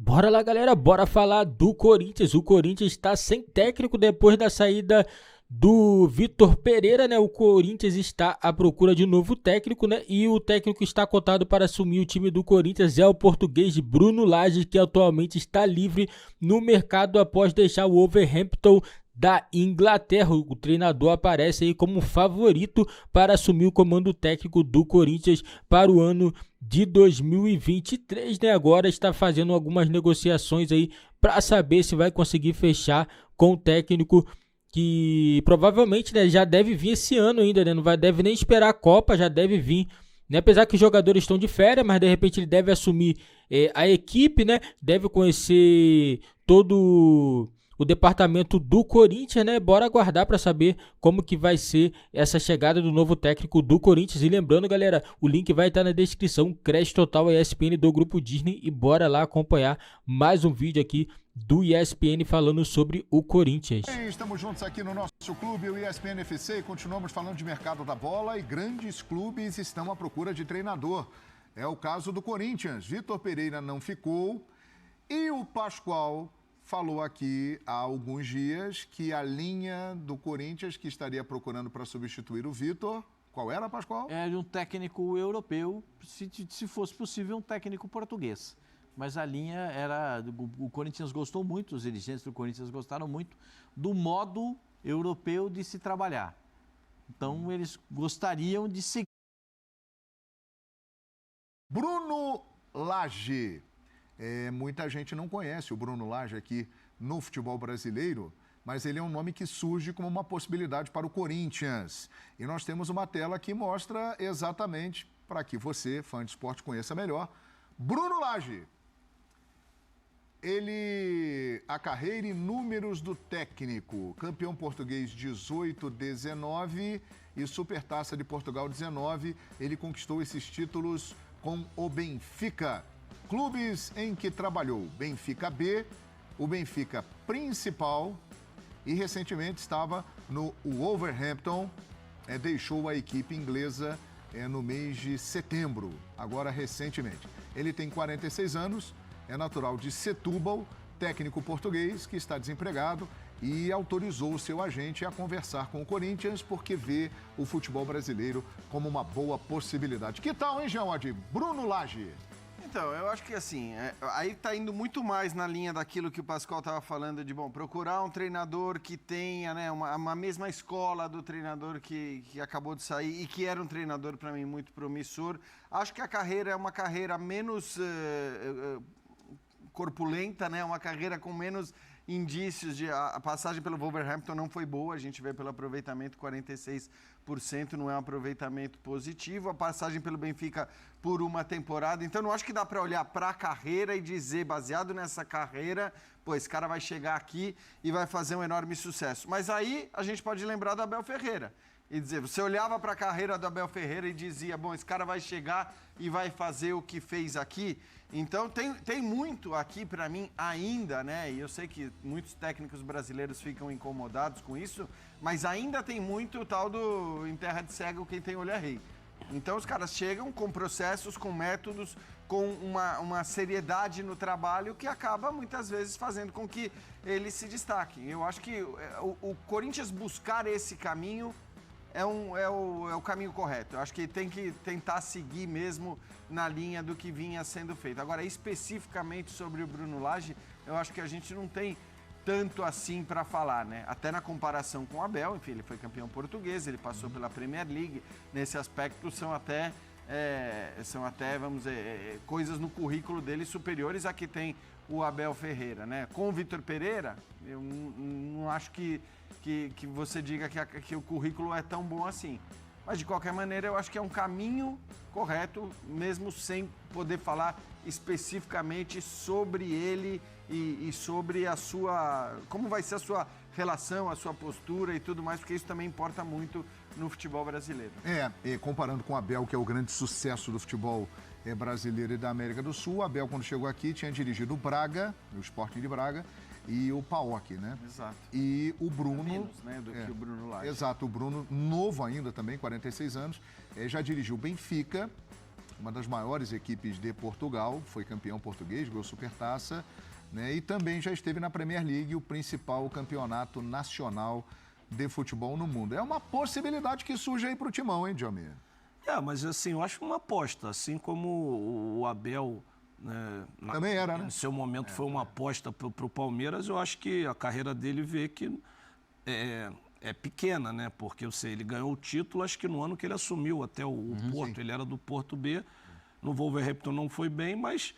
Bora lá, galera, bora falar do Corinthians. O Corinthians está sem técnico depois da saída do Vitor Pereira, né? O Corinthians está à procura de um novo técnico, né? E o técnico está cotado para assumir o time do Corinthians é o português Bruno Lage, que atualmente está livre no mercado após deixar o Wolverhampton da Inglaterra. O treinador aparece aí como favorito para assumir o comando técnico do Corinthians para o ano de 2023, né? Agora está fazendo algumas negociações aí para saber se vai conseguir fechar com o técnico que provavelmente, né, já deve vir esse ano ainda, né? Deve nem esperar a Copa, já deve vir, né? Apesar que os jogadores estão de férias, mas de repente ele deve assumir a equipe, né? Deve conhecer todo o departamento do Corinthians, né? Bora aguardar para saber como que vai ser essa chegada do novo técnico do Corinthians. E lembrando, galera, o link vai estar na descrição, Crédito Total ESPN do Grupo Disney, e bora lá acompanhar mais um vídeo aqui do ESPN falando sobre o Corinthians. Estamos juntos aqui no nosso clube, o ESPN FC, e continuamos falando de mercado da bola, e grandes clubes estão à procura de treinador. É o caso do Corinthians. Vitor Pereira não ficou e o Pascoal falou aqui há alguns dias que a linha do Corinthians que estaria procurando para substituir o Vitor, qual era, Pascoal? É de um técnico europeu, se fosse possível, um técnico português. Mas a linha era... O Corinthians gostou muito, os dirigentes do Corinthians gostaram muito do modo europeu de se trabalhar. Então, eles gostariam de seguir. Bruno Lage. Muita gente não conhece o Bruno Lage aqui no futebol brasileiro, mas ele é um nome que surge como uma possibilidade para o Corinthians. E nós temos uma tela que mostra exatamente, para que você, fã de esporte, conheça melhor, Bruno Lage. A carreira e números do técnico, campeão português 18, 19 e Supertaça de Portugal 19, ele conquistou esses títulos com o Benfica. Clubes em que trabalhou: Benfica B, o Benfica Principal, e recentemente estava no Wolverhampton, deixou a equipe inglesa no mês de setembro, agora recentemente. Ele tem 46 anos, é natural de Setúbal, técnico português que está desempregado e autorizou o seu agente a conversar com o Corinthians porque vê o futebol brasileiro como uma boa possibilidade. Que tal, hein, Jean Oddi? Bruno Lage. Então, eu acho que assim, aí tá indo muito mais na linha daquilo que o Pascoal estava falando de, procurar um treinador que tenha, né, uma mesma escola do treinador que acabou de sair e que era um treinador, para mim, muito promissor. Acho que a carreira é uma carreira menos corpulenta, né, uma carreira com menos indícios de... A passagem pelo Wolverhampton não foi boa, a gente vê pelo aproveitamento 46%, não é um aproveitamento positivo. A passagem pelo Benfica por uma temporada, então não acho que dá para olhar para a carreira e dizer, baseado nessa carreira, pô, esse cara vai chegar aqui e vai fazer um enorme sucesso. Mas aí a gente pode lembrar do Abel Ferreira e dizer, você olhava para a carreira do Abel Ferreira e dizia, bom, esse cara vai chegar e vai fazer o que fez aqui. Então, tem muito aqui para mim ainda, né? E eu sei que muitos técnicos brasileiros ficam incomodados com isso, mas ainda tem muito o tal do em terra de cego quem tem olho é rei. Então, os caras chegam com processos, com métodos, com uma seriedade no trabalho que acaba, muitas vezes, fazendo com que eles se destaquem. Eu acho que o Corinthians buscar esse caminho é o caminho correto. Eu acho que tem que tentar seguir mesmo na linha do que vinha sendo feito. Agora, especificamente sobre o Bruno Lage, eu acho que a gente não tem tanto assim para falar, né? Até na comparação com o Abel, enfim, ele foi campeão português, ele passou pela Premier League. Nesse aspecto, são até, vamos dizer, coisas no currículo dele superiores a que tem o Abel Ferreira, né? Com o Vitor Pereira, eu não acho que você diga que o currículo é tão bom assim. Mas, de qualquer maneira, eu acho que é um caminho correto, mesmo sem poder falar especificamente sobre ele e sobre como vai ser a sua relação, a sua postura e tudo mais, porque isso também importa muito no futebol brasileiro. Comparando com o Abel, que é o grande sucesso do futebol brasileiro e da América do Sul, o Abel, quando chegou aqui, tinha dirigido o Braga, o Sporting de Braga, e o PAOK, né? Exato. E o Bruno... Menos, né, do que o Bruno Lage. Exato, o Bruno, novo ainda também, 46 anos, já dirigiu o Benfica, uma das maiores equipes de Portugal, foi campeão português, ganhou Supertaça, né? E também já esteve na Premier League, o principal campeonato nacional de futebol no mundo. É uma possibilidade que surge aí para o Timão, hein, Djalmir? Mas assim, eu acho uma aposta, assim como o Abel, né, também era, né? No seu momento foi uma aposta para o Palmeiras, eu acho que a carreira dele vê que é pequena, né? Porque eu sei, ele ganhou o título, acho que no ano que ele assumiu até o Porto, ele era do Porto B, no Wolverhampton não foi bem, mas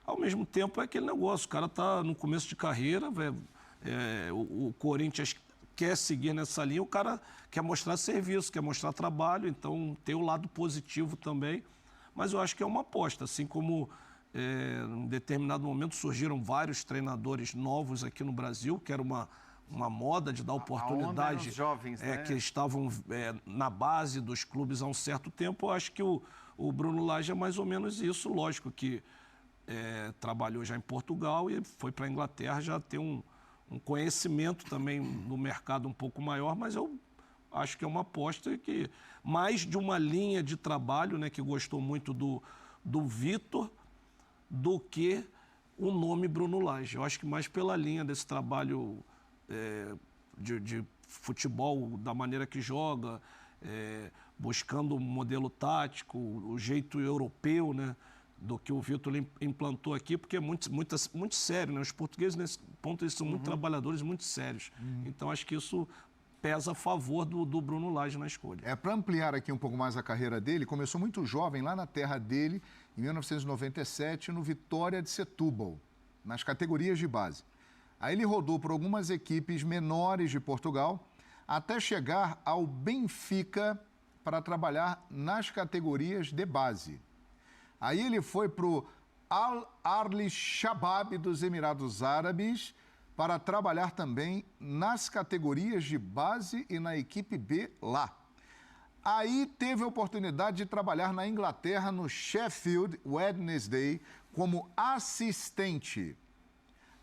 ao mesmo tempo é aquele negócio, o cara tá no começo de carreira, o Corinthians quer seguir nessa linha, o cara quer mostrar serviço, quer mostrar trabalho, então tem o lado positivo também, mas eu acho que é uma aposta, assim como em determinado momento surgiram vários treinadores novos aqui no Brasil, que era uma moda de dar oportunidade jovens, né? que estavam na base dos clubes há um certo tempo. Eu acho que o Bruno Lage é mais ou menos isso. Lógico que trabalhou já em Portugal e foi para a Inglaterra, já tem um conhecimento também no mercado um pouco maior, mas eu acho que é uma aposta que mais de uma linha de trabalho, né, que gostou muito do Vitor, do que o nome Bruno Lage. Eu acho que mais pela linha desse trabalho de futebol, da maneira que joga, buscando um modelo tático, o jeito europeu, né, do que o Vitor implantou aqui, porque é muito sério, né? Os portugueses, nesse ponto, eles são muito trabalhadores, muito sérios. Então, acho que isso pesa a favor do Bruno Lage na escolha. Para ampliar aqui um pouco mais a carreira dele, começou muito jovem, lá na terra dele, em 1997, no Vitória de Setúbal, nas categorias de base. Aí ele rodou por algumas equipes menores de Portugal, até chegar ao Benfica para trabalhar nas categorias de base. Aí ele foi para o Al-Ahly Shabab dos Emirados Árabes para trabalhar também nas categorias de base e na equipe B lá. Aí teve a oportunidade de trabalhar na Inglaterra, no Sheffield Wednesday, como assistente.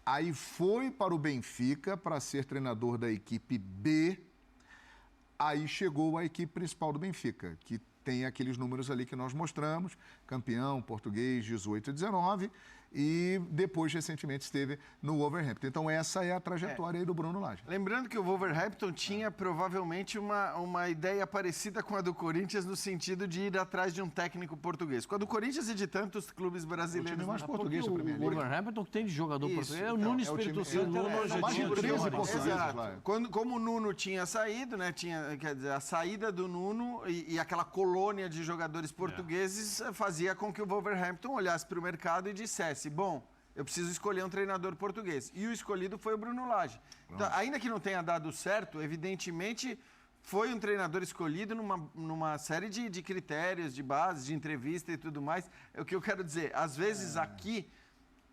Aí foi para o Benfica para ser treinador da equipe B. Aí chegou à equipe principal do Benfica, que tem aqueles números ali que nós mostramos, campeão português 18 e 19, e depois recentemente esteve no Wolverhampton. Então essa é a trajetória aí do Bruno Lage. Lembrando que o Wolverhampton tinha provavelmente uma ideia parecida com a do Corinthians no sentido de ir atrás de um técnico português. Com a do Corinthians e de tantos clubes brasileiros. O time mais português da O Premier League. Wolverhampton que tem de jogador português é o Nuno Espírito time- Santo. mais de 13 portugueses lá. Como o Nuno tinha saído, né? Quer dizer, a saída do Nuno e aquela colônia de jogadores portugueses fazia com que o Wolverhampton olhasse para o mercado e dissesse: bom, eu preciso escolher um treinador português. E o escolhido foi o Bruno Lage. Então, ainda que não tenha dado certo, evidentemente foi um treinador escolhido numa série de critérios, de bases, de entrevista e tudo mais. É o que eu quero dizer. Às vezes aqui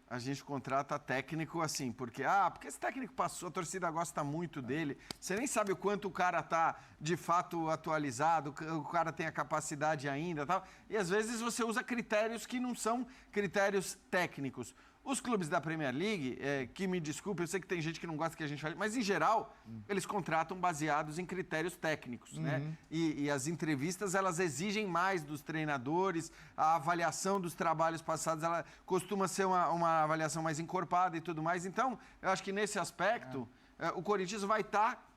a gente contrata técnico assim, porque esse técnico passou, a torcida gosta muito dele. Você nem sabe o quanto o cara tá de fato atualizado, o cara tem a capacidade ainda, tal. E às vezes você usa critérios que não são critérios técnicos. Os clubes da Premier League, que me desculpe, eu sei que tem gente que não gosta que a gente fale, mas em geral, eles contratam baseados em critérios técnicos, né? E as entrevistas, elas exigem mais dos treinadores, a avaliação dos trabalhos passados, ela costuma ser uma avaliação mais encorpada e tudo mais. Então, eu acho que nesse aspecto, o Corinthians vai estar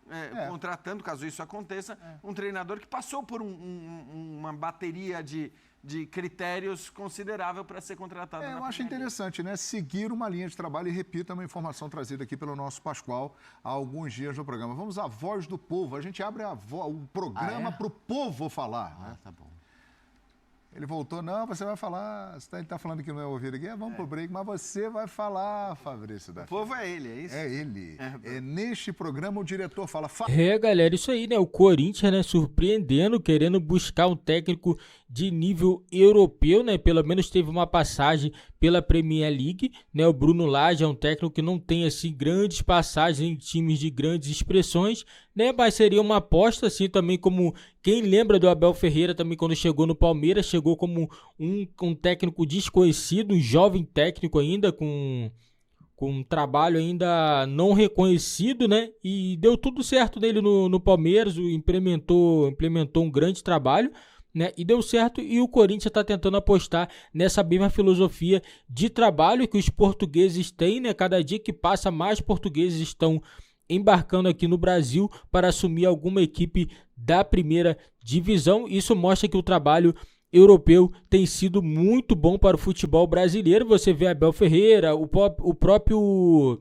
contratando, caso isso aconteça, um treinador que passou por uma bateria de critérios considerável para ser contratado. Eu acho interessante, né? Seguir uma linha de trabalho e repita uma informação trazida aqui pelo nosso Pascoal há alguns dias no programa. Vamos à Voz do Povo. A gente abre o programa para o povo falar. Né? Tá bom. Ele voltou, não, você vai falar, ele está falando que não é ouvido aqui, vamos pro break, mas você vai falar, Fabrício da O povo é ele, é isso? É ele. Neste programa o diretor fala... Galera, isso aí, né? O Corinthians, né, surpreendendo, querendo buscar um técnico de nível europeu, né? Pelo menos teve uma passagem pela Premier League, né? O Bruno Lage é um técnico que não tem, assim, grandes passagens em times de grandes expressões, né? Mas seria uma aposta, assim, também como... Quem lembra do Abel Ferreira também quando chegou no Palmeiras, chegou como um técnico desconhecido, um jovem técnico ainda, com um trabalho ainda não reconhecido, né? E deu tudo certo nele no Palmeiras, implementou um grande trabalho, né, e deu certo, e o Corinthians está tentando apostar nessa mesma filosofia de trabalho que os portugueses têm, né? Cada dia que passa, mais portugueses estão embarcando aqui no Brasil para assumir alguma equipe da primeira divisão. Isso mostra que o trabalho europeu tem sido muito bom para o futebol brasileiro. Você vê Abel Ferreira, o próprio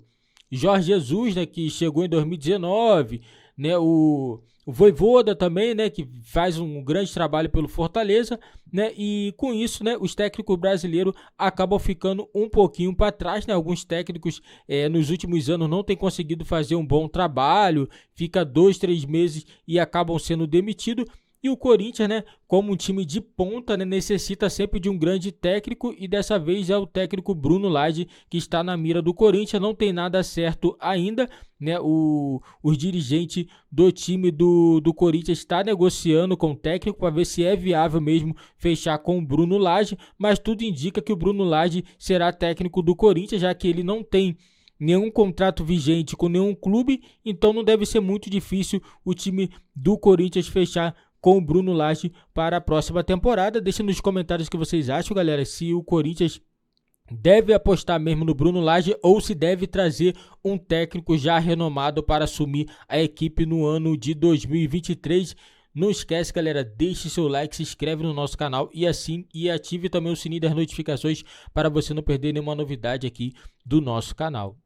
Jorge Jesus, né, que chegou em 2019, né, o Vojvoda também, né, que faz um grande trabalho pelo Fortaleza, né, e com isso, né, os técnicos brasileiros acabam ficando um pouquinho para trás, né, alguns técnicos nos últimos anos não têm conseguido fazer um bom trabalho, fica 2, 3 meses e acabam sendo demitidos. E o Corinthians, né, como um time de ponta, né, necessita sempre de um grande técnico, e dessa vez é o técnico Bruno Lage que está na mira do Corinthians. Não tem nada certo ainda, né, os dirigentes do time do Corinthians está negociando com o técnico para ver se é viável mesmo fechar com o Bruno Lage, mas tudo indica que o Bruno Lage será técnico do Corinthians, já que ele não tem nenhum contrato vigente com nenhum clube, então não deve ser muito difícil o time do Corinthians fechar com o Bruno Lage para a próxima temporada. Deixa nos comentários o que vocês acham, galera, se o Corinthians deve apostar mesmo no Bruno Lage ou se deve trazer um técnico já renomado para assumir a equipe no ano de 2023. Não esquece, galera, deixe seu like, se inscreve no nosso canal e ative também o sininho das notificações para você não perder nenhuma novidade aqui do nosso canal.